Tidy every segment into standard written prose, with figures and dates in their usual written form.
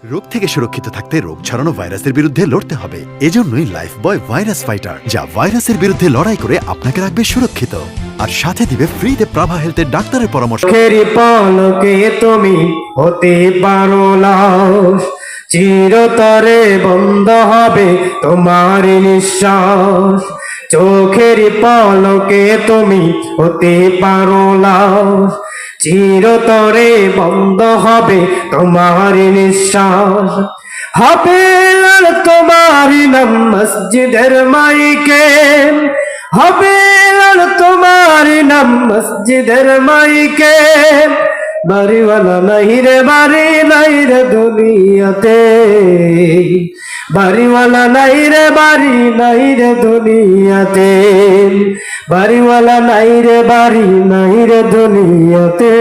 রোগ থেকে সুরক্ষিত থাকতে রোগ ছড়ানো ভাইরাসের বিরুদ্ধে লড়তে হবে। এজন্যই লাইফবয় ভাইরাস ফাইটার, যা ভাইরাসের বিরুদ্ধে লড়াই করে আপনাকে রাখবে সুরক্ষিত আর সাথে দিবে ফ্রিতে প্রাভা হেলথের ডাক্তারের পরামর্শ। চোখের পলকে তুমি হতে পারো লাশ, চিরতরে বন্ধ হবে তোমার নিঃশ্বাস। চোখের পলকে তুমি হতে পারো লাশ, চিরতরে বন্ধ হবে তোমার নিঃশ্বাস। হবে আর তোমার নাম মসজিদের মাইকে, হবে আর তোমার নাম মসজিদের মাইকে। বাড়িওয়ালা নাই রে বাড়ি নাই রে দুনিয়াতে, বাড়িওয়ালা নাই রে বাড়ি নাই রে দুনিয়াতে, বাড়িওয়ালা নাই রে বাড়ি নাই রে দুনিয়াতে,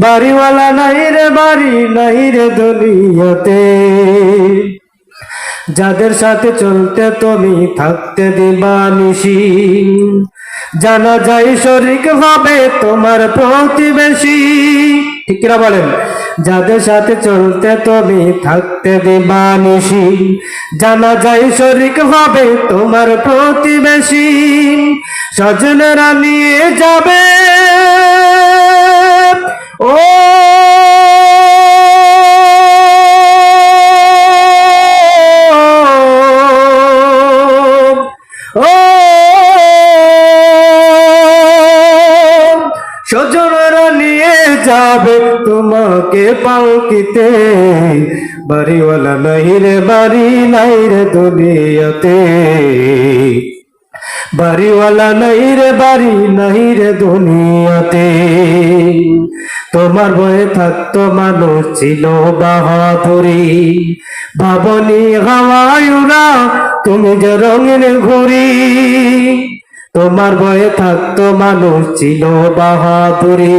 বাড়িওয়ালা নাই রে বাড়ি নাই রে দুনিয়াতে। যাদের সাথে চলতে তুমি থাকতে দিবা নিশি, জানা যায় শরীক হবে তোমার প্রতিবেশী। ঠিক কিনা বলেন? যাদের সাথে চলতে তুমি থাকতে দিবা নিশি, জানা যায় শরীক হবে তোমার প্রতিবেশী। স্বজনেরা নিয়ে যাবে ও স্বজনেরা নিয়ে যাবে তোমাকে পালকিতে। বাড়িওয়ালা নাই রে বাড়ি নাই রে দুনিয়াতে, বাড়িওয়ালা নাই রে বাড়ি নাই রে দুনিয়াতে। তোমার বয়ে থাকতো মানুষ ছিল বাহাদুরি, ভাবনি হাওয়ায়ুরা তুমি যে রঙিন ঘুরি। তোমার বয়ে থাকতো মানুষ ছিল বাহাদুরি।